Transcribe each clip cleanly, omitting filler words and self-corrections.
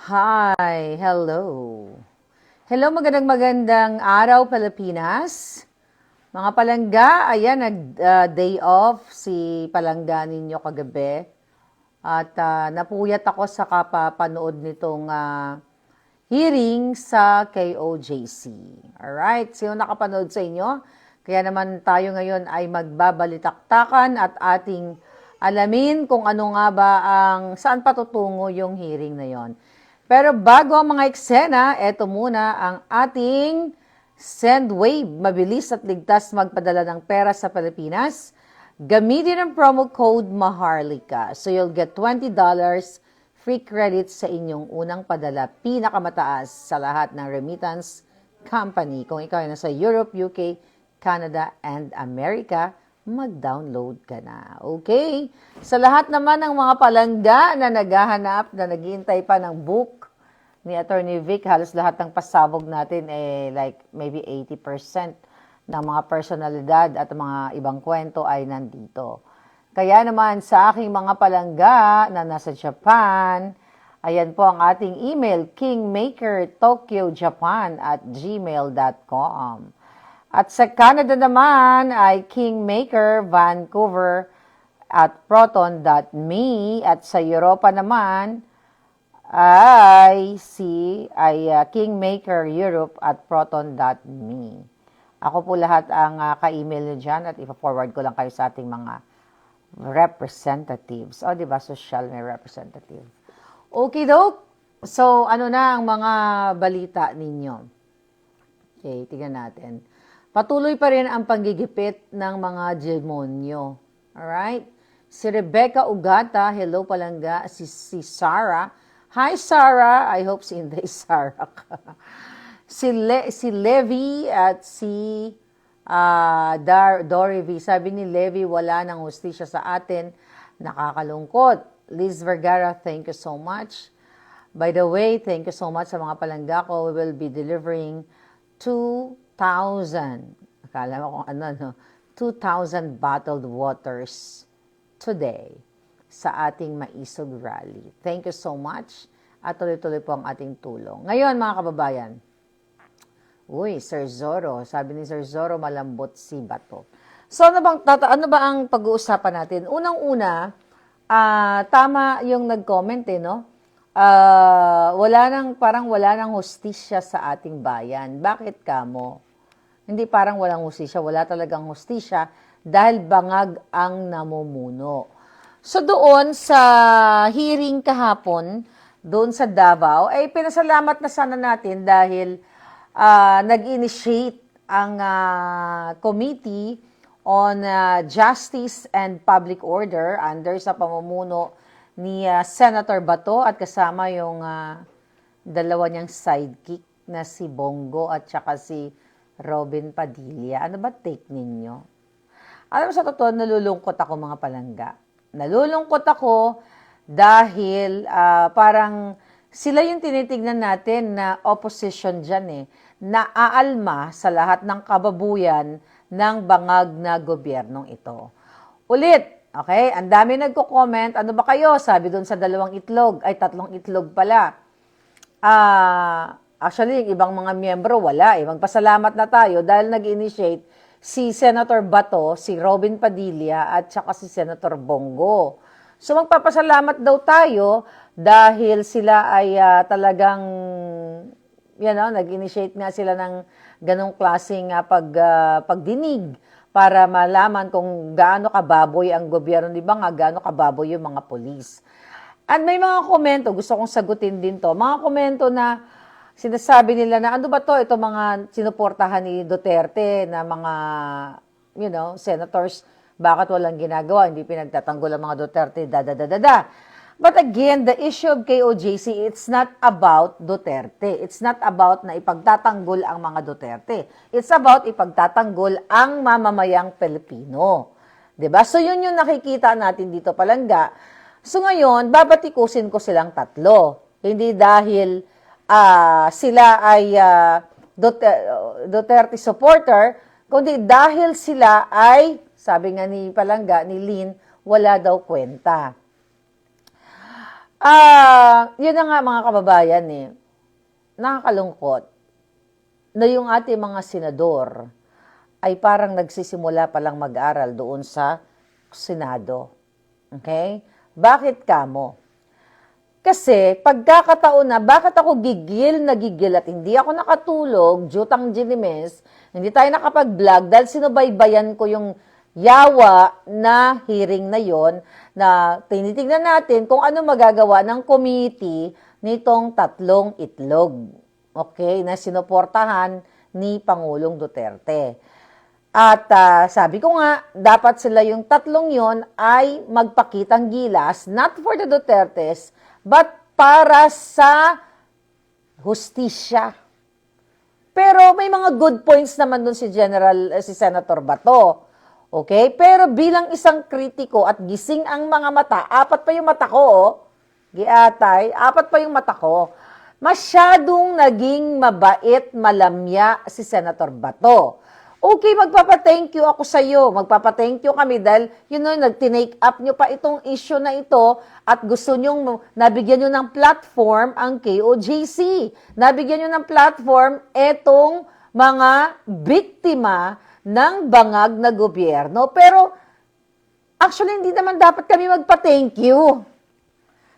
Hi, hello. Hello, magandang araw Pilipinas. Mga palangga, ayan, nag-day off si palangga ninyo kagabi. At napuyat ako sa kapapanood nitong hearing sa KOJC. Alright, sino nakapanood sa inyo? Kaya naman tayo ngayon ay magbabalitaktakan at ating alamin kung ano nga ba saan patutungo yung hearing na yon. Pero bago ang mga eksena, eto muna ang ating SendWave. Mabilis at ligtas magpadala ng pera sa Pilipinas. Gamitin ang promo code MAHARLIKA. So you'll get $20 free credit sa inyong unang padala. Pinakamataas sa lahat ng remittance company. Kung ikaw ay nasa Europe, UK, Canada, and America, mag-download ka na. Okay? Sa lahat naman ng mga palangga na naghahanap, na naghihintay pa ng book ni Attorney Vic, halos lahat ng pasabog natin like maybe 80% ng mga personalidad at mga ibang kwento ay nandito. Kaya naman sa aking mga palangga na nasa Japan, ayan po ang ating email, kingmakertokyojapan@gmail.com. At sa Canada naman ay kingmakervancouver@proton.me. At sa Europa naman ay kingmakereurope@proton.me. Ako po lahat ang ka-email nyo dyan at ipa-forward ko lang kayo sa ating mga representatives. O, diba? Social may representative. Okay, doke. So, ano na ang mga balita ninyo? Okay, tingnan natin. Patuloy pa rin ang panggigipit ng mga demonyo. Alright? Si Rebecca Ugata, hello palangga. Si Sarah. Hi, Sarah. I hope si Inday Sarah ka. si Levi at si Dory V. Sabi ni Levi, wala nang hustisya sa atin. Nakakalungkot. Liz Vergara, thank you so much. By the way, thank you so much sa mga palangga ko. We will be delivering 2,000. Akala mo kung ano, no? 2,000 bottled waters today sa ating Maisog Rally. Thank you so much at tuloy-tuloy po ang ating tulong. Ngayon, mga kababayan, uy, Sir Zorro, sabi ni Sir Zorro, malambot si Bato. So, ano ba ang pag-uusapan natin? Unang-una, tama yung nag-comment no? Parang wala nang hustisya sa ating bayan. Bakit kamo? Hindi parang walang hustisya, wala talagang hustisya dahil bangag ang namumuno. So doon sa hearing kahapon, doon sa Davao, ay pinasalamat na sana natin dahil nag-initiate ang Committee on Justice and Public Order under sa pamumuno ni Senator Bato at kasama yung dalawa niyang sidekick na si Bongo at saka si Robin Padilla. Ano ba take ninyo? Alam mo, sa totoo, nalulungkot ako mga palangga. Nalulungkot ako dahil parang sila yung tinitignan natin na opposition dyan na aalma sa lahat ng kababuyan ng bangag na gobyernong ito. Ulit, okay, ang dami nagko-comment, ano ba kayo? Sabi doon sa tatlong itlog pala. Actually, yung ibang mga miyembro, wala Magpasalamat na tayo dahil nag-initiate si Senator Bato, si Robin Padilla, at saka si Senator Bongo. So, magpapasalamat daw tayo dahil sila ay talagang, nag-initiate nga sila ng ganong klaseng pagdinig para malaman kung gaano kababoy ang gobyerno, di ba nga, gaano kababoy yung mga polis. At may mga komento, gusto kong sagutin din to, mga komento na sinasabi nila na ano ba to, ito mga sinuportahan ni Duterte na mga, senators, bakit walang ginagawa, hindi pinagtatanggol ang mga Duterte, But again, the issue of KOJC, it's not about Duterte. It's not about na ipagtatanggol ang mga Duterte. It's about ipagtatanggol ang mamamayang Pilipino. 'Di ba? So yun yung nakikita natin dito palangga. So ngayon, babatikusin ko silang tatlo. Hindi dahil sila ay Duterte supporter, kundi dahil sila ay, sabi nga ni palangga, ni Lynn, wala daw kwenta. Yun na nga mga kababayan eh. Nakakalungkot na yung ating mga senador ay parang nagsisimula palang mag-aral doon sa Senado. Okay? Bakit kamo? Kasi pagkakataon na, bakit ako gigil na gigil at hindi ako nakatulog, jutang ginimes, hindi tayo nakapag-vlog dahil sinubaybayan ko yung yawa na hearing na yon na tinitingnan natin kung ano magagawa ng committee nitong tatlong itlog. Okay? Na sinuportahan ni Pangulong Duterte. At sabi ko nga, dapat sila yung tatlong yon ay magpakitang gilas, not for the Dutertes, but para sa hustisya. Pero may mga good points naman dun si si Senator Bato. Okay? Pero bilang isang kritiko at gising ang mga mata, apat pa yung mata ko, oh. Giatay, apat pa yung mata ko. Masyadong naging mabait, malamya si Senator Bato. Okay, magpapa-thank you ako sa iyo. Magpapa-thank you kami dahil, nag-take up nyo pa itong issue na ito at gusto nyong nabigyan nyo ng platform ang KOJC. Nabigyan nyo ng platform itong mga biktima ng bangag na gobyerno. Pero, actually, hindi naman dapat kami magpa-thank you.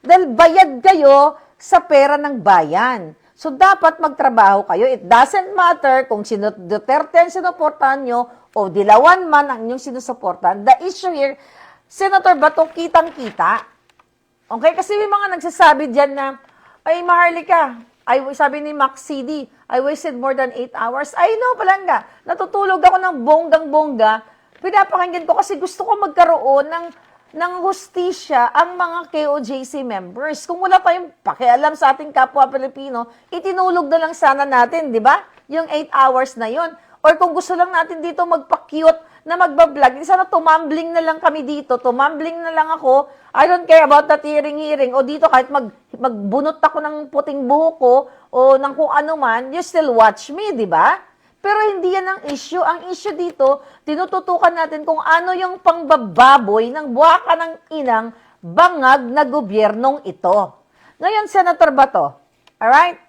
Dahil bayad kayo sa pera ng bayan. So, dapat magtrabaho kayo. It doesn't matter kung sino Duterte ang sinuportahan nyo o Dilawan man ang inyong sinusuportahan. The issue here, Senator Bato, kitang-kita. Okay? Kasi may mga nagsasabi dyan na, ay, Maharlika, sabi ni Max CD, I wasted more than 8 hours. I know, palangga. Natutulog ako ng bonggang-bongga. Pinapakinggan ko kasi gusto ko magkaroon ng hustisya ang mga KOJC members. Kung wala tayong pakialam sa ating kapwa Pilipino, itinulog na lang sana natin, di ba? Yung 8 hours na yon. Or kung gusto lang natin dito magpa-cute na magbablog, sana tumambling na lang kami dito, tumambling na lang ako. I don't care about that hearing. O dito kahit magbunot ako ng puting buhok ko o ng kung ano man, you still watch me, di ba? Pero hindi yan ang issue. Ang issue dito, tinututukan natin kung ano yung pangbababoy ng buwaka ng inang bangag na gobyernong ito. Ngayon, Senator Bato, alright?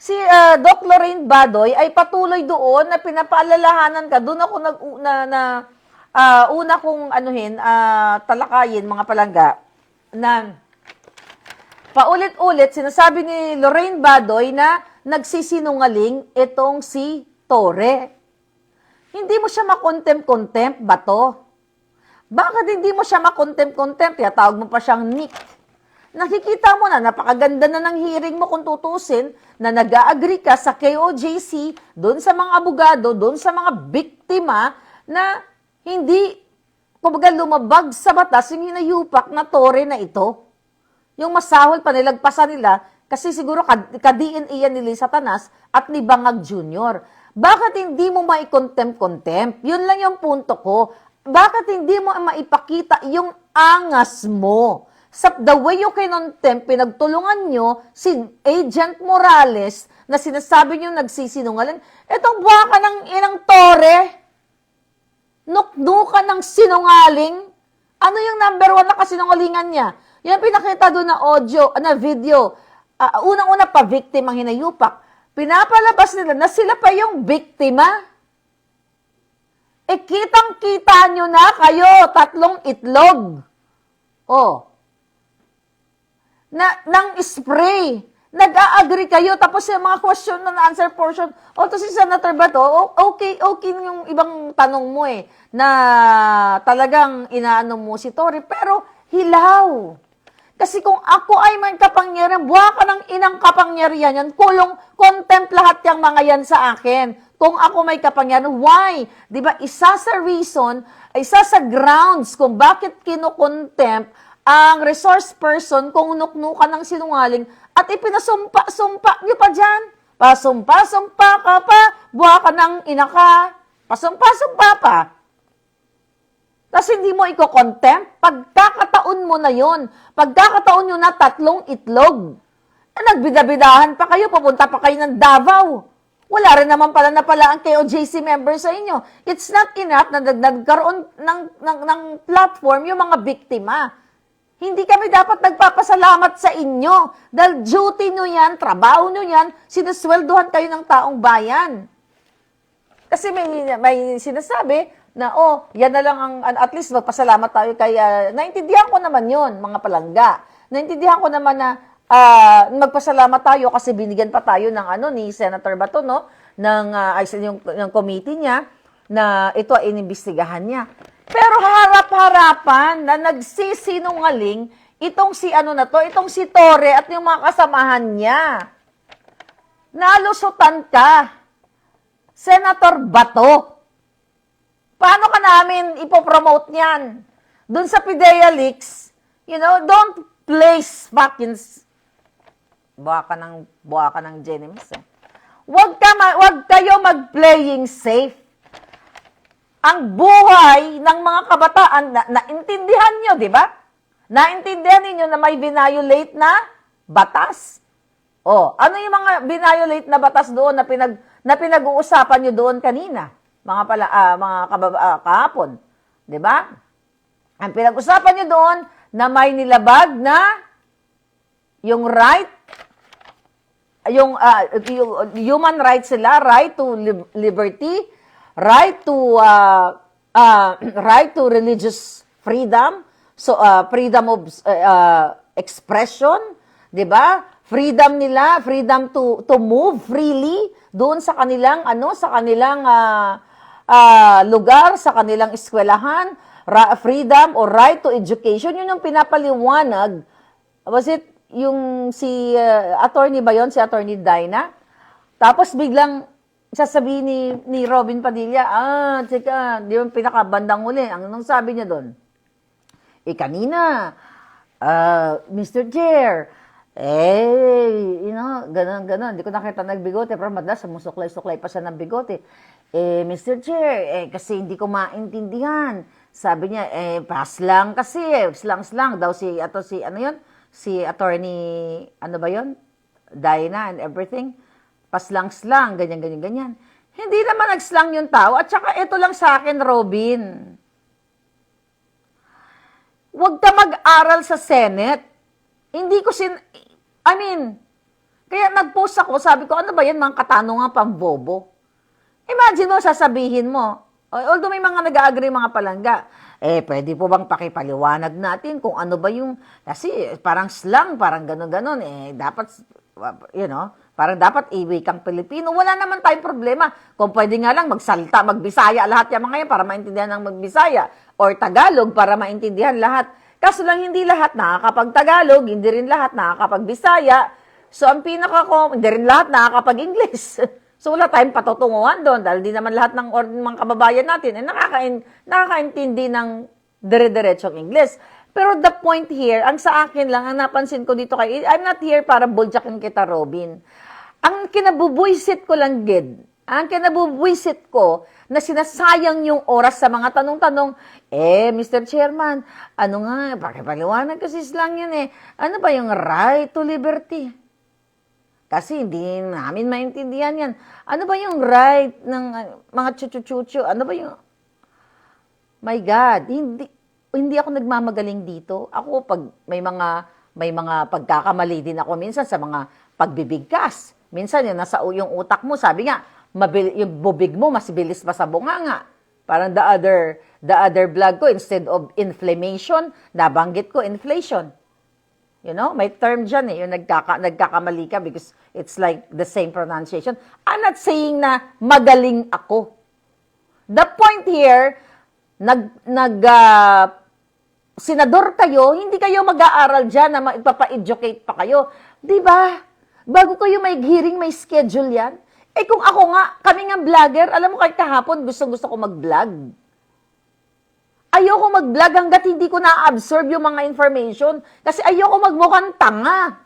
Si Doc Lorraine Badoy ay patuloy doon na pinapaalalahanan ka. Doon ako una kong talakayin, mga palangga, na paulit-ulit sinasabi ni Lorraine Badoy na nagsisinungaling itong si Torre. Hindi mo siya makontempt-contempt, Bato. Bakit hindi mo siya makontempt-contempt? Tawag mo pa siyang Nick. Nakikita mo na, napakaganda na ng hearing mo kung tutusin, na nag-agree ka sa KOJC, doon sa mga abogado, doon sa mga biktima, na hindi, kumbaga lumabag sa batas yung hinayupak na Torre na ito. Yung masahol pa nilagpasan nila, kasi siguro ka-DNA yan ni Satanas at ni Bangag Jr. Bakit hindi mo mai-contempt? Yun lang yung punto ko. Bakit hindi mo maipakita yung angas mo? The way you contempt, pinagtulungan nyo si Agent Morales na sinasabi nyo nagsisinungaling. Itong buwaka ng inang Torre, nuknukan ng sinungaling. Ano yung number 1 na kasinungalingan niya? Yan pinakita doon na audio, na video. Unang-una pa, victim ang hinayupak. Pinapalabas nila na sila pa yung biktima. Kitang-kita nyo na kayo, tatlong itlog. Ng spray. Nag-a-agree kayo, tapos yung mga question and answer portion. To si Senator Bato, okay yung ibang tanong mo na talagang inaano mo si Torre, pero hilaw. Kasi kung ako ay may kapangyarihan, buha ka ng inang kapangyarihan yan, kulong, contempt lahat yung mga yan sa akin. Kung ako may kapangyarihan, why? Diba, isa sa reason, isa sa grounds kung bakit kinukontempt ang resource person kung nuknukan ng sinungaling at ipinasumpa-sumpa nyo pa dyan. Pasumpa-sumpa ka pa, buha ka ng ina ka, pasumpa-sumpa pa. Tapos hindi mo iko-contempt, pagkakataon mo na yon. Pagkakataon nyo na tatlong itlog. Nagbidabidahan pa kayo, papunta pa kayo ng Davao. Wala rin naman pala ang KOJC members sa inyo. It's not enough na nagkaroon ng platform yung mga biktima. Hindi kami dapat nagpapasalamat sa inyo. Dahil duty nyo yan, trabaho nyo yan, sinusweldohan kayo ng taong bayan. Kasi may sinasabi na, yan na lang at least magpasalamat tayo kay, naintindihan ko naman yon mga palangga. Naintindihan ko naman na magpasalamat tayo kasi binigyan pa tayo ng ni Senator Bato, no? Yung committee niya, na ito ay inimbestigahan niya. Pero harap-harapan na nagsisinungaling itong itong si Torre at yung mga kasamahan niya. Nalusutan ka, Senator Bato. Paano ka namin ipopromote niyan? Doon sa PIDEA Leaks, don't place fucking buha ka ng Jenims. Wag kayo mag-playing safe. Ang buhay ng mga kabataan, naintindihan nyo, di ba? Naintindihan ninyo na may violate na batas. Ano yung mga violate na batas doon na pinag-uusapan nyo doon kanina? Kahapon. Di ba? Ang pinag-usapan nyo doon na may nilabag na yung right, yung human rights sila, right to liberty, right to religious freedom, so freedom of expression, 'di ba? Freedom nila, freedom to move freely doon sa kanilang lugar, sa kanilang eskwelahan, freedom or right to education. Yun yung pinapaliwanag. Was it yung si attorney ba yon, si Attorney Dina? Tapos biglang sasabihin ni Robin Padilla, teka, di ba pinakabandang uli, anong sabi niya doon? Kanina, Mr. Chair, ganon, di ko nakita nagbigote, pero madalas sumusuklay-suklay pa siya ng bigote. Mr. Chair, kasi hindi ko maintindihan. Sabi niya, pass lang kasi, slang daw si attorney, ba yon? Dina and everything. Paslang-slang, ganyan. Hindi naman nag-slang yung tao. At saka ito lang sa akin, Robin. Huwag ka mag-aral sa Senate. Hindi ko kaya nag-post ako, sabi ko, ano ba yan, mga katanungan pang bobo? Imagine mo, sasabihin mo, although may mga nag-agree mga palangga, pwede po bang pakipaliwanag natin kung ano ba yung, kasi parang slang, parang gano'n-gano'n, dapat, parang dapat iwikang Pilipino. Wala naman tayong problema. Kung pwede nga lang magsalta, magbisaya lahat yung mga yan para maintindihan ng magbisaya. Or Tagalog para maintindihan lahat. Kaso lang hindi lahat nakakapag-Tagalog, hindi rin lahat nakakapag-Bisaya. So ang hindi rin lahat nakakapag-English. So wala tayong patutunguhan doon dahil di naman lahat ng mga kababayan natin nakakaintindi ng dire-diretsong English. Pero the point here, ang sa akin lang, ang napansin ko dito I'm not here para buljakin kita, Robin. Ang kinabubuisit ko lang, Gid, na sinasayang yung oras sa mga tanong-tanong, Mr. Chairman, pakipaliwanag kasi lang yan ano ba yung right to liberty? Kasi hindi namin maintindihan yan. Ano ba yung right ng mga chuchu-chuchu? Ano ba yung... My God, hindi ako nagmamagaling dito. Ako, pag may mga pagkakamali din ako minsan sa mga pagbibigkas. Minsan, nasa yung utak mo, sabi nga, yung bubig mo, mas bilis pa sa bunganga. Parang the other vlog ko, instead of inflammation, nabanggit ko inflation. May term dyan yung nagkakamali ka because it's like the same pronunciation. I'm not saying na magaling ako. The point here, senador kayo, hindi kayo mag-aaral dyan na ipapa-educate pa kayo. Diba? Bago kayo may hearing, may schedule yan. Kung ako nga, kami nga vlogger, alam mo kahit kahapon, gusto ko mag-vlog. Ayoko mag-vlog hanggat hindi ko na-absorb yung mga information. Kasi ayoko magmukhang tanga.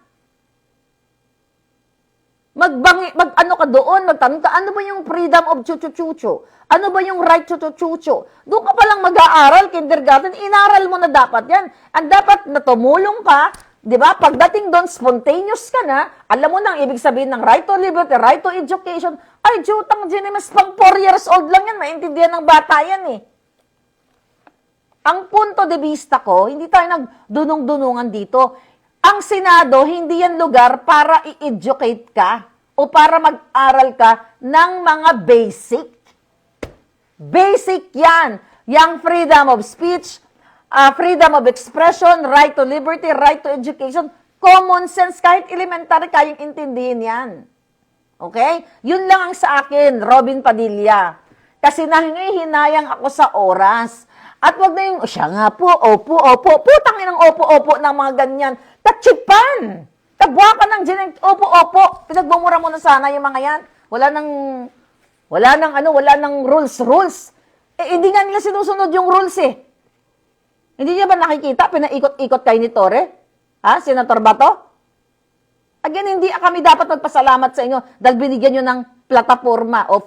Ano ka doon, magtanong ka, ano ba yung freedom of chuchu-chuchu? Ano ba yung right to chuchu-chuchu? Doon ka palang mag-aaral, kindergarten, inaral mo na dapat yan. Ang dapat na tumulong ka, di ba? Pagdating doon, spontaneous ka na, alam mo nang ibig sabihin ng right to liberty, right to education, ay, jutang Jenimas, pang 4 years old lang yan, maintindihan ng bata yan Ang punto de vista ko, hindi tayo nagdunong-dunungan dito. Ang Senado, hindi yan lugar para i-educate ka o para mag-aral ka ng mga basic. Basic yan. Yang freedom of speech, freedom of expression, right to liberty, right to education, common sense, kahit elementary, kayang intindihin yan. Okay? Yun lang ang sa akin, Robin Padilla. Kasi nahinayang ako sa oras. At wag na yung, siya nga po, opo, putang inang opo ng mga ganyan. Tachipan! Tabwa ka ng ginang, opo. Pinagbumura mo na sana yung mga yan. Wala nang rules. Eh, hindi nga nila sinusunod yung rules eh. Hindi niya ba nakikita, pinaikot-ikot kayo ni Torre? Ha, Senator Bato? Again, hindi kami dapat magpasalamat sa inyo dahil binigyan nyo ng plataforma o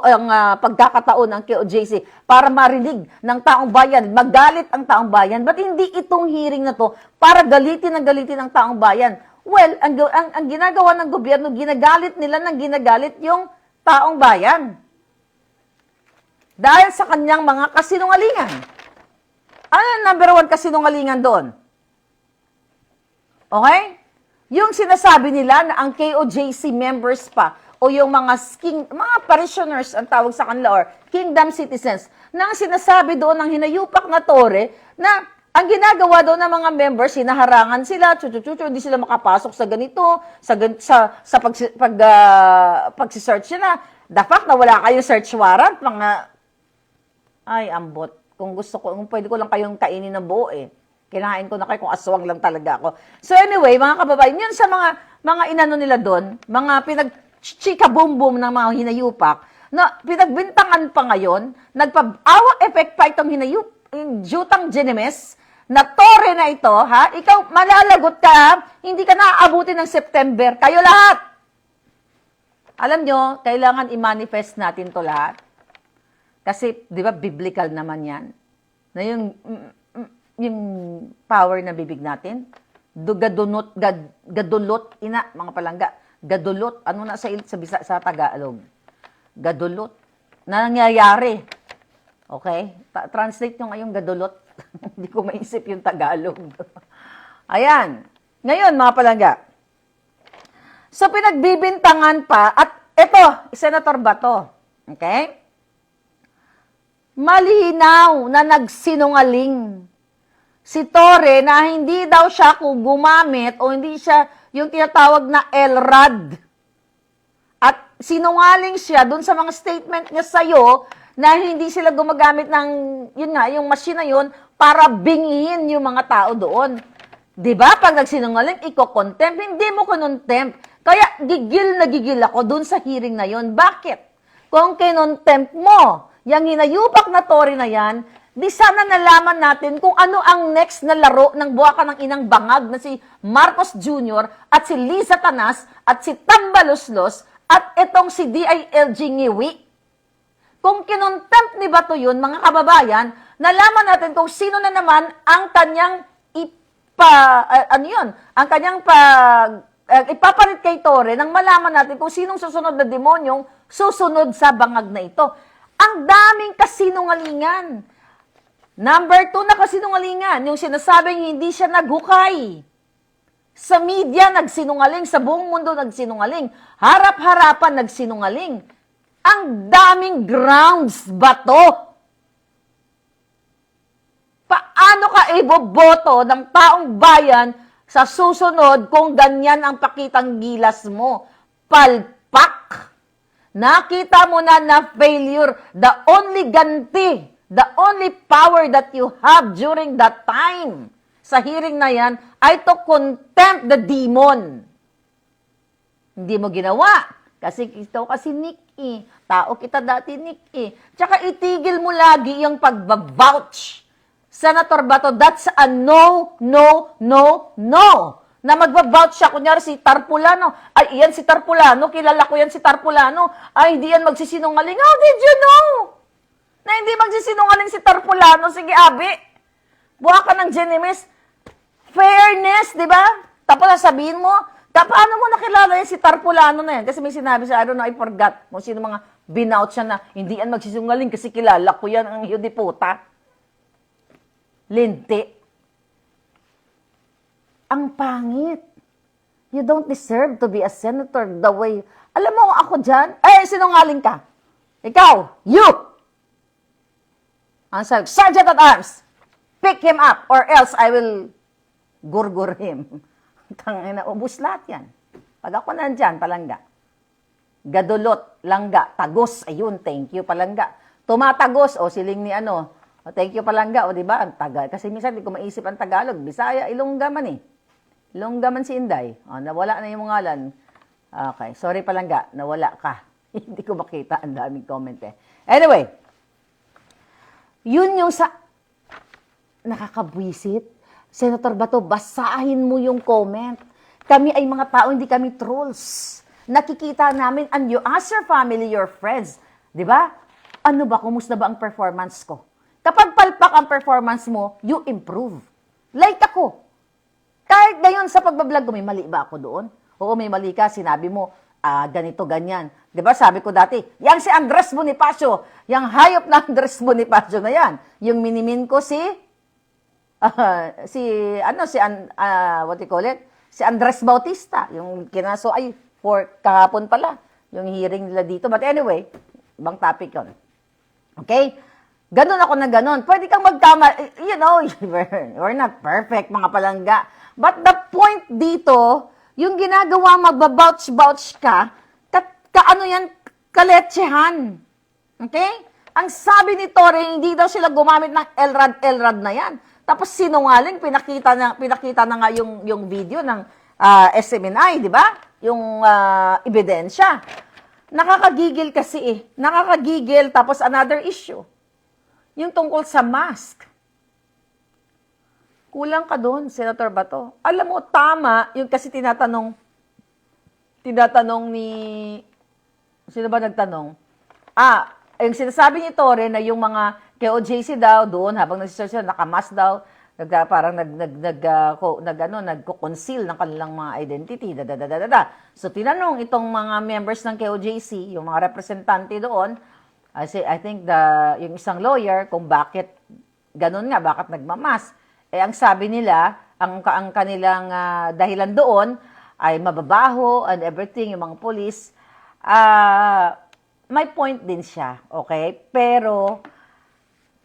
ang pagkakataon ng KOJC para marinig ng taong bayan, magalit ang taong bayan. But hindi itong hearing na to para galitin ang taong bayan. Well, ang ginagawa ng gobyerno, ginagalit yung taong bayan. Dahil sa kanyang mga kasinungalingan. Ano yung number 1 kasinungalingan doon? Okay? Yung sinasabi nila na ang KOJC members pa o yung mga parishioners ang tawag sa kanila or kingdom citizens na ang sinasabi doon ng hinayupak na Torre na ang ginagawa doon ng mga members, hinaharangan sila, hindi sila makapasok sa ganito, sa pag-search nila. The fact na wala kayong search warrant, ay ambot. Kung pwede ko lang kayong kainin ng buo eh. Kinain ko na kayo kung aswang lang talaga ako. So anyway, mga kababayan, yun sa mga inano nila doon, mga pinag-chika-boom-boom ng mga hinayupak, na pinagbintangan pa ngayon, nagpa-awa effect pa itong jutang Genemes, na Torre na ito, ha? Ikaw, malalagot ka, ha? Hindi ka naaabutin ng September. Kayo lahat! Alam nyo, kailangan i-manifest natin to lahat. Kasi, di ba, biblical naman yan. Na yung power na bibig natin, gadulot, mga palangga, gadulot, ano na sa Tagalog? Gadulot, na nangyayari. Okay? Translate nyo ngayong gadulot. Hindi ko maisip yung Tagalog. Ayan. Ngayon, mga palangga. So, pinagbibintangan pa, at ito, Senator Bato. Okay? Malinaw na nagsinungaling si Torre na hindi daw siya kung gumamit o hindi siya yung tinatawag na LRAD. At sinungaling siya dun sa mga statement niya sa'yo na hindi sila gumagamit ng, yun nga, yung machine na yun para bingihin yung mga tao doon. Diba? Pag nagsinungaling, iko-contempt. Hindi mo kinontempt. Kaya gigil na gigil ako dun sa hearing na yun. Bakit? Kung kinontempt mo, yung hinayupak na Torre na yan, di sana nalaman natin kung ano ang next na laro ng buwakan ng inang bangag na si Marcos Jr. at si Liza Tanas at si Tambaluslos at itong si DILG Ngiwi. Kung kinontempt ni Bato yun, mga kababayan, nalaman natin kung sino na naman ang kanyang ipapalit kay Torre nang malaman natin kung sinong susunod na demonyong susunod sa bangag na ito. Ang daming kasinungalingan. Number 2 na kasinungalingan, yung sinasabing hindi siya naghukay. Sa media, nagsinungaling. Sa buong mundo, nagsinungaling. Harap-harapan, nagsinungaling. Ang daming grounds ba to? Paano ka iboboto ng taong bayan sa susunod kung ganyan ang pakitang gilas mo? Palpak! Nakita mo na failure. The only ganti, the only power that you have during that time sa hearing na yan ay to contempt the demon. Hindi mo ginawa. Kasi ito kasi Nick Tao kita dati Nick Tsaka itigil mo lagi yung pag-vouch. Senator Bato, that's a no. Na mag-vouch siya, kunyari si Tarpulano. Ay, iyan si Tarpulano, kilala ko yan si Tarpulano. Ay, hindi yan magsisinungaling. How did you know? Na hindi magsisinungaling si Tarpulano. Sige, Abi. Buha ka ng Genemes. Fairness, di ba? Tapos sabihin mo, paano mo nakilala yan si Tarpulano na yan? Kasi may sinabi siya, I don't know, I forgot kung sino mga binouch siya na hindi yan magsisinungaling kasi kilala ko yan ang hiyo di puta. linti. Ang pangit. You don't deserve to be a senator the way... Alam mo ako dyan? Ay, sinungaling ka. Ikaw, you! Ang sabi, Sergeant at Arms, pick him up or else I will gurgur him. Tangina, ubus lahat yan. Pag ako nandyan, palangga. Gadulot, langga, tagos. Ayun, thank you, palangga. Tumatagos, o siling ni ano. O, thank you, palangga. O, di ba? Ang tagal. Kasi minsan, di ko maisip ang Tagalog. Bisaya, Ilongga man eh. Ilongga man si Inday. O, nawala na yung ngalan. Okay, sorry, palangga. Nawala ka. Hindi ko makita. Ang daming comment eh. Anyway, yun yung sa... Nakakabwisit. Senator Bato, basahin mo yung comment. Kami ay mga tao, hindi kami trolls. Nakikita namin, and you ask your family, your friends. Di ba? Ano ba, kumusta ba ang performance ko? Kapag palpak ang performance mo, you improve. Like ako. Kahit ngayon sa pagbablog ko, may mali ba ako doon? Oo, may mali ka, sinabi mo, ganito, ganyan. Di ba, sabi ko dati, yang si Andres Bonifacio, yang hayop na Andres Bonifacio na yan. Yung minimin ko what do you call it? Si Andres Bautista, yung kinaso, kahapon pala, yung hearing nila dito. But anyway, ibang topic yun. Okay? Ganun ako na ganun. Pwede kang magkama, you know, we're not perfect, mga palangga. But the point dito, yung ginagawa magbabouch-bouch ka, kaano yan, kaletsehan. Okay? Ang sabi ni Torre, hindi daw sila gumamit ng LRAD na yan. Tapos sinungaling, pinakita na nga yung video ng SMNI, di ba? Yung ebidensya. Nakakagigil kasi eh. Nakakagigil, tapos another issue. Yung tungkol sa mask. Kulang ka doon, Senator Bato. Alam mo, tama, yung kasi tinatanong ni... Sino ba nagtanong? Yung sinasabi ni Torre na yung mga KOJC daw doon, habang nagsisearch sila, nakamask daw, parang nagko-conceal ng kanilang mga identity, So, tinanong itong mga members ng KOJC, yung mga representante doon, I think yung isang lawyer, kung bakit ganun nga, bakit nagmamas. Ang sabi nila, ang kanilang dahilan doon ay mababaho and everything, yung mga police. May point din siya, okay? Pero,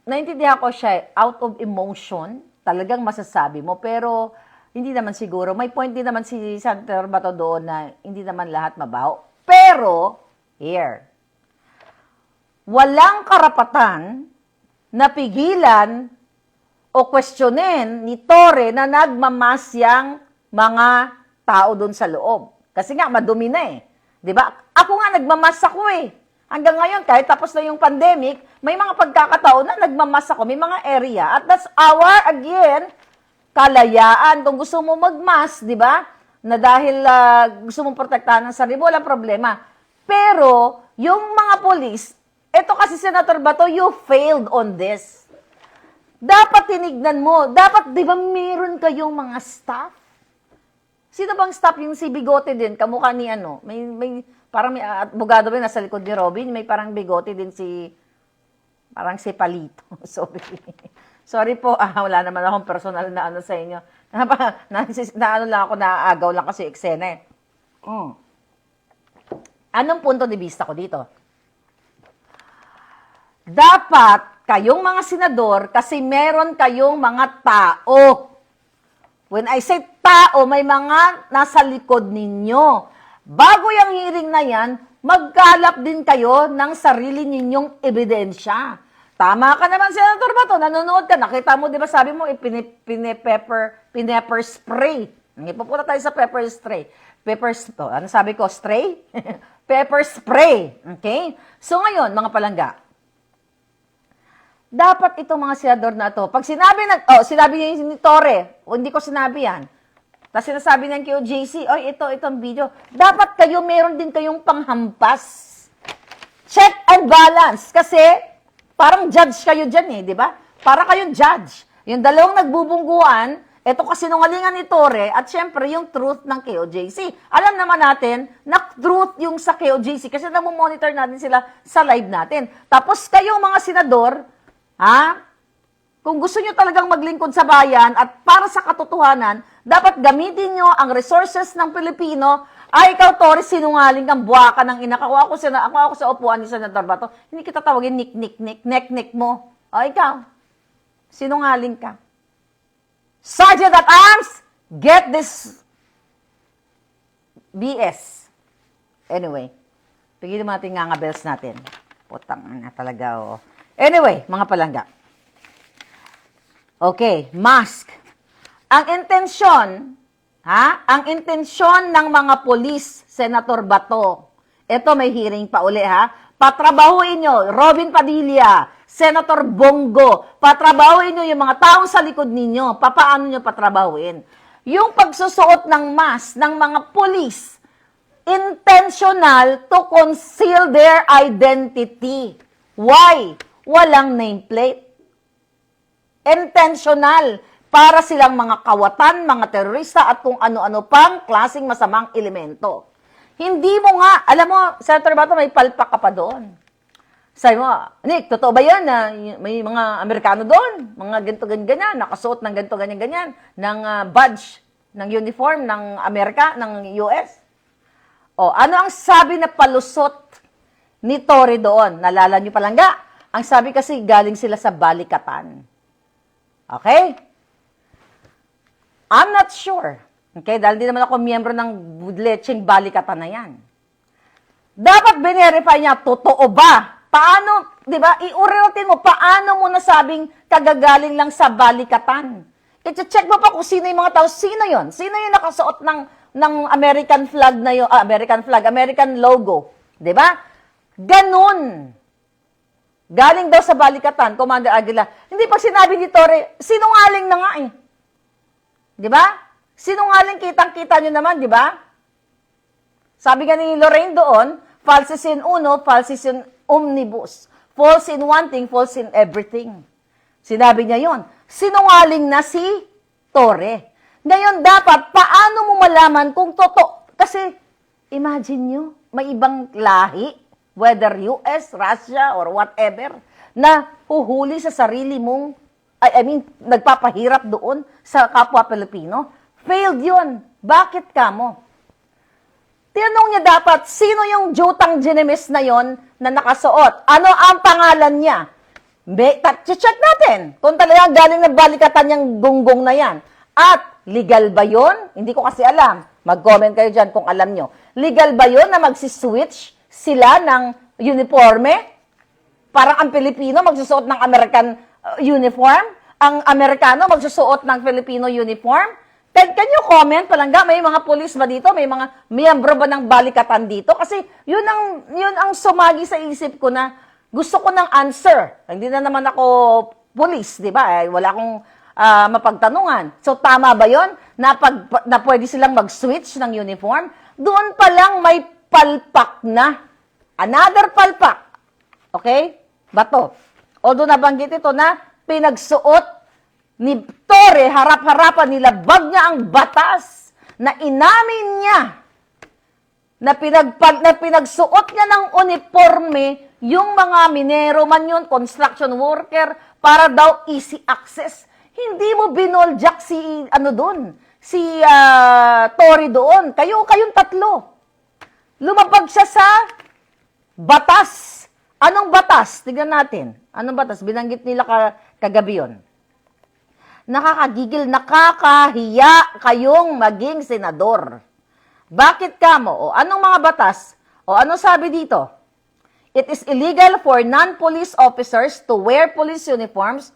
naintindihan ko siya, out of emotion, talagang masasabi mo, pero hindi naman siguro. May point din naman si Senator Bato doon na hindi naman lahat mabaho. Pero, here, walang karapatan na pigilan o questionin ni Torre na nagmamasyang mga tao doon sa loob. Kasi nga, madumi na eh. Diba? Ako nga, nagmamas ako eh. Hanggang ngayon, kahit tapos na yung pandemic, may mga pagkakataon na nagmamas ako, may mga area. At that's our, again, kalayaan. Kung gusto mo magmas, di ba? Na dahil gusto mong protektahan ng sarili, walang problema. Pero, yung mga police, eto kasi Senator Bato, you failed on this. Dapat tinignan mo. Dapat, di ba, meron kayong mga staff? Sino bang staff? Yung si Bigote din, kamukha ni ano? Parang may abogado ba nasa likod ni Robin, may parang bigote din parang si Palito. Sorry. Sorry po, wala naman akong personal na ano sa inyo. Ano lang ako, naaagaw lang kasi eksena eh. Anong punto de vista ko dito? Dapat kayong mga senador, kasi meron kayong mga tao. When I say tao, may mga nasa likod ninyo. Bago yung hearing na yan, magkalap din kayo ng sarili ninyong ebidensya. Tama ka naman, Senator Bato, nanonood ka, nakita mo, di ba sabi mo, pepper spray. Ipupunta tayo sa pepper spray. Ano sabi ko, stray? Pepper spray. Okay? So ngayon, mga palangga, dapat itong mga senador na ito, pag sinabi ni Torre, hindi ko sinabi yan, tapos sinasabi ng KOJC, itong video, dapat kayo, meron din kayong panghampas. Check and balance. Kasi, parang judge kayo dyan eh, di ba? Para kayong judge. Yung dalawang nagbubungguan, ito kasi nungalingan ni Torre, at syempre, yung truth ng KOJC. Alam naman natin, na truth yung sa KOJC, kasi namomonitor natin sila sa live natin. Tapos, kayong mga senador, Kung gusto nyo talagang maglingkod sa bayan at para sa katotohanan, dapat gamitin nyo ang resources ng Pilipino. Ay, ikaw, Torres, sinungaling kang buwaka ng ina. Ako sa upuan ni Senator Bato. Hindi kita tawagin nek mo. O, ikaw, sinungaling ka. Sergeant at Arms, get this BS. Anyway, pigilin mo natin nga bells natin. Putang na talaga, oh. Anyway, mga palangga. Okay, mask. Ang intensyon ng mga polis, Senator Bato, ito may hearing pa uli, ha? Patrabahuin nyo, Robin Padilla, Senator Bongo, patrabahuin nyo yung mga taong sa likod ninyo. Paano nyo patrabahuin? Yung pagsusuot ng mask ng mga polis, intentional to conceal their identity. Why? Walang nameplate. Intentional para silang mga kawatan, mga terorista at kung ano-ano pang klaseng masamang elemento. Hindi mo nga, alam mo, Senator Bato, may palpak ka pa doon. Sabi mo, Nick, totoo ba yan na may mga Amerikano doon? Mga ganito-ganyan, nakasuot ng ganito-ganyan, ng badge, ng uniform ng Amerika, ng US. O, ano ang sabi na palusot ni Tory doon? Nalala niyo palangga? Ang sabi kasi galing sila sa balikatan. Okay? I'm not sure. Okay? Dahil di naman ako miyembro ng budletsing balikatan na yan. Dapat verify niya, totoo ba? Paano, di ba? I-urutin mo, paano mo nasabing kagagaling lang sa balikatan? I-check mo pa kung sino yung mga tao. Sino yon? Sino yung nakasuot ng American flag na yun? American logo. Di ba? Ganun. Galing daw sa balikatan, Commander Aguila. Hindi pa sinabi ni Torre, sinungaling na nga eh. Di ba? Sinungaling kitang-kita nyo naman, di ba? Sabi nga ni Lorraine doon, false in uno, false in omnibus. False in one thing, false in everything. Sinabi niya yon. Sinungaling na si Torre. Ngayon dapat, paano mo malaman kung totoo? Kasi, imagine nyo, may ibang lahi, whether US, Russia, or whatever, na huhuli sa sarili mong, nagpapahirap doon sa kapwa Pilipino. Failed yun. Bakit ka mo? Tinanong niya dapat, sino yung Jutang Ginemes na yon na nakasuot? Ano ang pangalan niya? Check natin kung talagang galing ng balikatan yung gunggong na yan. At, legal ba yon? Hindi ko kasi alam. Mag-comment kayo dyan kung alam nyo. Legal ba yon na magsiswitch sila ng uniforme? Parang ang Pilipino magsusuot ng American uniform? Ang Amerikano magsusuot ng Filipino uniform? Can you comment, palangga, may mga pulis ba dito? May mga miyembro ba ng balikatan dito? Kasi yun ang sumagi sa isip ko na gusto ko ng answer. Hindi na naman ako pulis, di ba? Wala akong mapagtanungan. So, tama ba yon na pwede silang mag-switch ng uniform? Doon pa lang may palpak na. Another palpak. Okay? Bato. Although nabanggit ito na pinagsuot ni Torre, harap-harapan, nilabag niya ang batas na inamin niya na pinagsuot niya ng uniforme yung mga minero man yun, construction worker, para daw easy access. Hindi mo binoljak si Torre doon. Kayong tatlo. Lumabag siya sa batas. Anong batas? Tignan natin. Anong batas? Binanggit nila kagabi yun. Nakakagigil, nakakahiya kayong maging senador. Bakit kamo? O anong mga batas? O ano sabi dito? It is illegal for non-police officers to wear police uniforms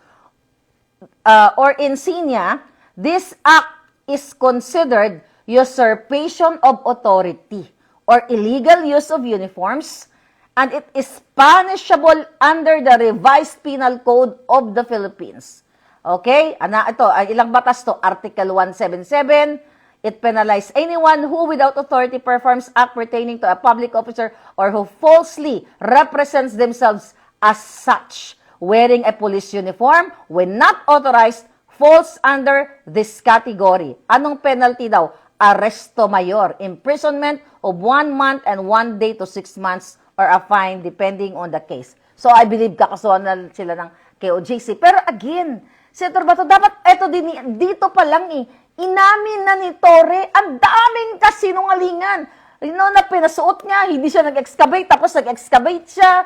or insignia. This act is considered usurpation of authority or illegal use of uniforms, and it is punishable under the revised penal code of the Philippines. Okay? Ito, ilang batas to? Article 177, it penalizes anyone who without authority performs act pertaining to a public officer or who falsely represents themselves as such. Wearing a police uniform when not authorized falls under this category. Anong penalty daw? Arresto mayor, imprisonment of 1 month and 1 day to 6 months or a fine depending on the case. So I believe kakasuhan na sila ng KOJC. Pero again, Senator Bato, dapat eto din, dito pa lang inamin na ni Torre, ang daming kasinungalingan. Na pinasuot niya, hindi siya nag-excavate, tapos nag-excavate siya.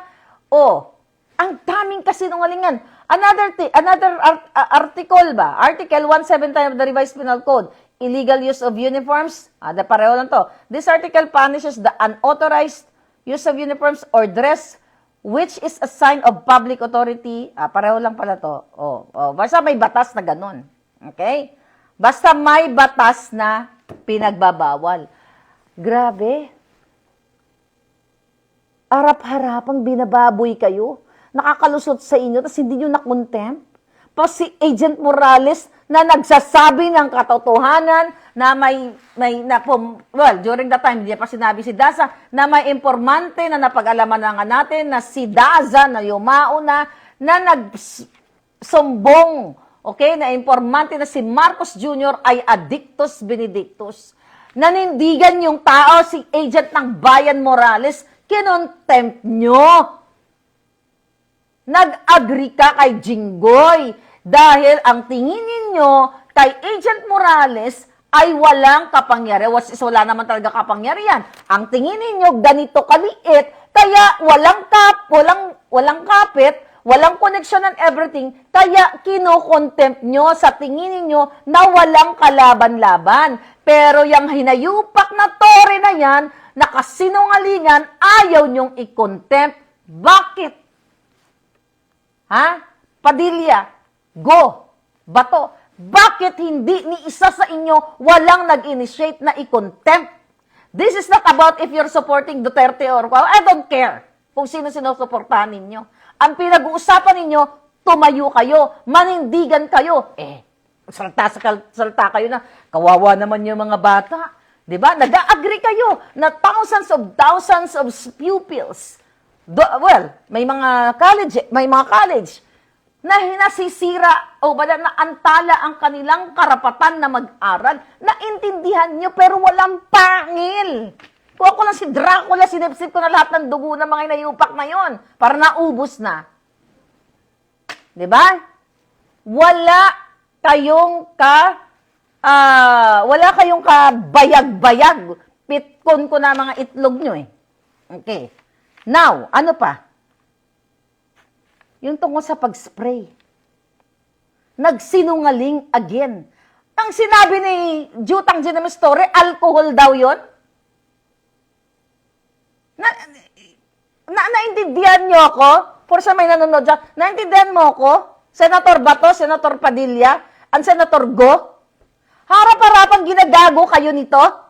Ang daming kasinungalingan. Another article ba? Article 179 of the Revised Penal Code, illegal use of uniforms. Pareho lang to. This article punishes the unauthorized use of uniforms or dress which is a sign of public authority. Pareho lang pala to. Basta may batas na ganun. Okay? Basta may batas na pinagbabawal. Grabe. Harap-harapang binababoy kayo. Nakakalusot sa inyo, tapos hindi nyo na-contempt. Tapos si Agent Morales na nagsasabi ng katotohanan na during that time, hindi pa sinabi si Daza, na may informante na napag-alaman na nga natin na si Daza na yumao na nagsumbong, okay, na informante na si Marcos Jr. ay addictus benedictus. Nanindigan yung tao, si agent ng Bayan Morales, kinontempt nyo. Nag-agree ka kay Jinggoy dahil ang tingin ninyo kay Agent Morales ay walang kapangyarihan. Wala naman talaga kapangyarihan. Ang tingin ninyo ganito kaliit, kaya walang kapit, walang connection and everything, kaya kino-contempt nyo sa tingin ninyo na walang kalaban-laban. Pero yung hinayupak na Torre na yan, nakasinungalingan, ayaw nyong i-contempt. Bakit? Padilla, Go, Bato, bakit hindi ni isa sa inyo walang nag-initiate na i-contempt? This is not about if you're supporting Duterte or I don't care kung sino sinusuportahan ninyo. Ang pinag-uusapan ninyo, tumayo kayo, manindigan kayo. Salta kayo na, kawawa naman yung mga bata. Diba? Nag-agree kayo na thousands of pupils. May mga college na nasisira na antala ang kanilang karapatan na mag-aral. Naintindihan nyo pero walang pangil. Kung ako lang si Dracula, sinipsip ko na lahat ng dugo ng mga inayupak na yon para naubos na. Diba? Wala kayong kabayag-bayag. Pitkon ko na mga itlog nyo Okay. Now, ano pa? Yung tungkol sa pag-spray. Nagsinungaling again. Ang sinabi ni Jutang Ginamis Torre, alcohol daw yon. Naintindihan nyo ako? For sa may nanonood dyan, naintindihan mo ako? Senator Bato, Senator Padilla, ang Senator Go? Harap-harapang ginagago kayo nito?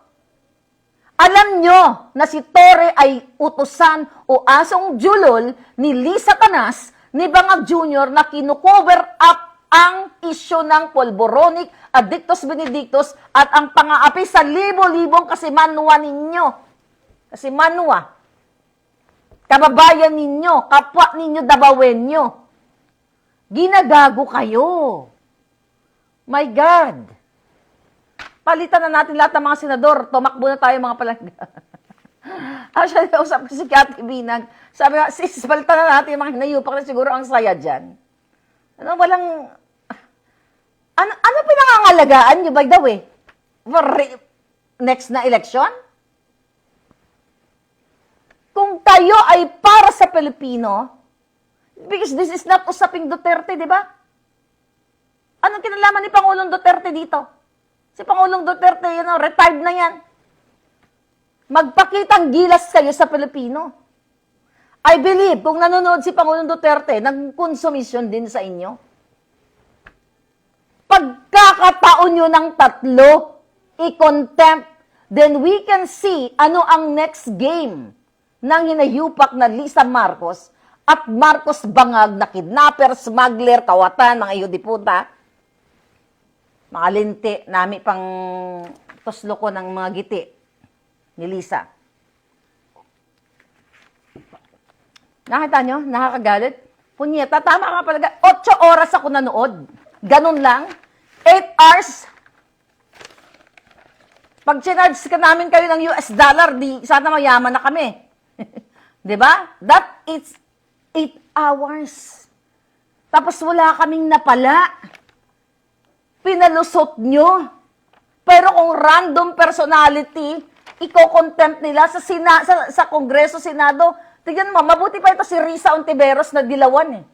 Alam nyo na si Torre ay utusan o asong julol ni Lisa Canas, ni Bangag Jr. na kinukover up ang isyo ng polboronic, addictus benedictus, at ang pang-aapi sa libo-libong kasimanwa ninyo. Kasimanwa. Kababayan ninyo, kapwa ninyo, dabawen nyo. Ginagago kayo. My God. Palitan na natin lahat ng mga senador. Tumakbo na tayo mga palangga. Actually, usap ko si Cathy Binag. Sabi nga, sis, palitan na natin yung mga hinayupak na siguro ang saya dyan. Ano pinangangalagaan nyo, by the way? For next na election? Kung kayo ay para sa Pilipino, because this is not usaping Duterte, di ba? Anong kinalaman ni Pangulong Duterte dito? Si Pangulong Duterte, retired na yan. Magpakitang gilas kayo sa Pilipino. I believe, kung nanonood si Pangulong Duterte, nag-consumption din sa inyo. Pagkakataon nyo ng tatlo, i-contempt, then we can see ano ang next game ng hinayupak na Lisa Marcos at Marcos Bangag na kidnapper, smuggler, kawatan, mga iyodiputa, mga linti, nami pang tuslo ko ng mga giti ni Lisa. Nakita nyo? Nakakagalit? Punyeta, tama ka pala. 8 oras ako nanood. Ganun lang. 8 hours. Pag chinarge ka namin kayo ng US dollar, di sana mayaman na kami. Diba? That is 8 hours. Tapos wala kaming napala. pinalusot nyo. Pero kung random personality, iko-contempt nila sa Kongreso, Senado, tignan mo, mabuti pa ito si Risa Ontiveros na dilawan eh.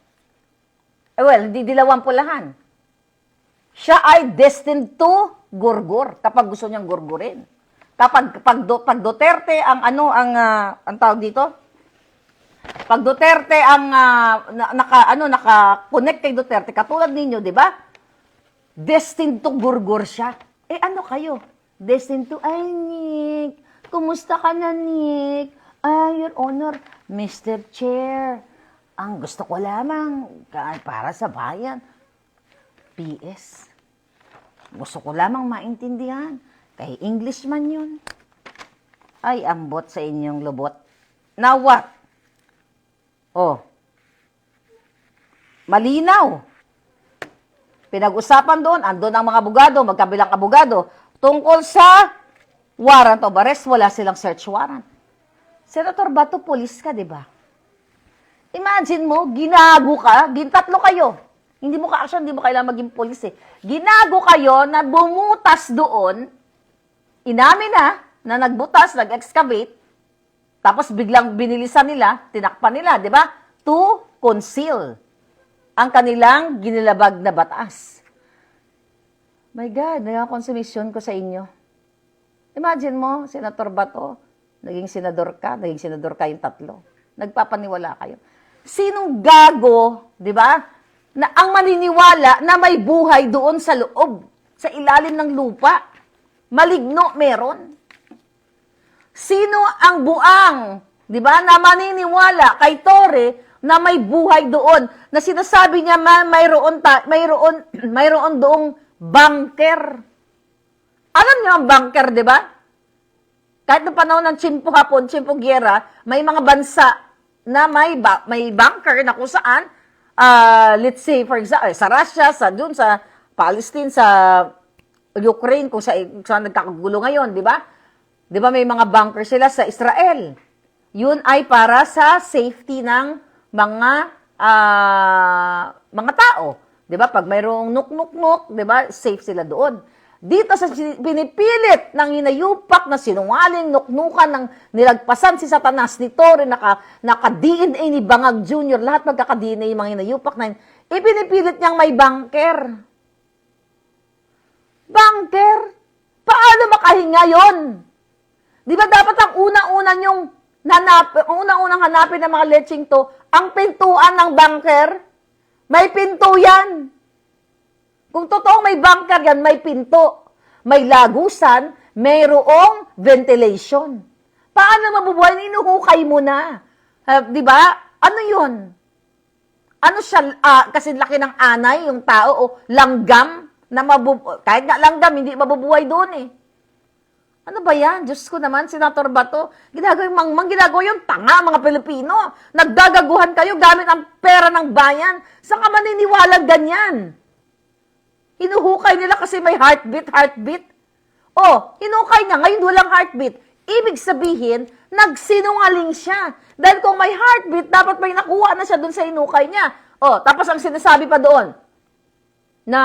Hindi dilawan pulahan. Siya ay destined to gurgur kapag gusto niyang gurgurin. Pag Duterte ang tawag dito? Pag Duterte ang naka-connect kay Duterte, katulad ninyo, di ba? Destined to gurgur siya. Ano kayo? Destined to, ay, Nick, kumusta ka na, Nick? Your Honor, Mr. Chair, ang gusto ko lamang para sa bayan, PS. Gusto ko lamang maintindihan. Kay Englishman yun. Ay, ambot sa inyong lubot. Now what? Malinaw. Pinag-usapan doon, andun ang mga abogado, magkabilang abogado, tungkol sa warrant of arrest, wala silang search warrant. Senator Bato, pulis ka, di ba? Imagine mo, ginago ka, tatlo kayo. Hindi mo kailangan maging pulis eh. Ginago kayo na bumutas doon, inamin na nagbutas, nag-excavate, tapos biglang binilisan nila, tinakpan nila, di ba? To conceal ang kanilang ginilabag na batas. My God, nagkakonsumisyon ko sa inyo. Imagine mo, Senator Bato, naging senador ka yung tatlo. Nagpapaniwala kayo. Sinong gago, di ba, na ang maniniwala na may buhay doon sa loob, sa ilalim ng lupa? Maligno meron. Sino ang buang, di ba, na maniniwala kay Torre na may buhay doon, na sinasabi niya mayroon doong bunker. Alam niyo ang bunker, di ba? Kahit noong panahon ng Chimpo Hapon, Chimpo Guerra, may mga bansa na may bunker na kung saan, let's say, for example, sa Russia, sa Palestine, sa Ukraine, kung saan nagkakagulo ngayon, di ba? Di ba may mga bunker sila sa Israel? Yun ay para sa safety ng mga tao. 'Di ba? Pag mayroong nuk-nuk-nuk, 'di ba? Safe sila doon. Dito sa pinipilit ng hinayupak na sinungaling nuknukan ng nilagpasan si Satanas ni Torre, naka-DNA ni Bangag Jr., lahat magkaka-DNA yung mga hinayupak na yun, ipinipilit niyang may bunker. Bunker? Paano makahinga yun? Di ba dapat ang unang-unang hanapin ng mga leching to, ang pintuan ng bunker? May pinto yan. Kung totoong may bunker yan, may pinto. May lagusan, mayroong ventilation. Paano mabubuhay? Inuhukay mo na. Di ba? Ano yun? Ano siya, kasi laki ng anay, yung tao, o langgam, na kahit nga langgam, hindi mabubuhay doon eh. Ano ba yan? Diyos ko naman, Senator Bato, ginagawa yung tanga, mga Pilipino. Nagdagaguhan kayo gamit ang pera ng bayan. Saan ka maniniwalag ganyan? Hinuhukay nila kasi may heartbeat. Hinukay niya, ngayon walang heartbeat. Ibig sabihin, nagsinungaling siya. Dahil kung may heartbeat, dapat may nakuha na siya dun sa hinukay niya. Tapos ang sinasabi pa doon, na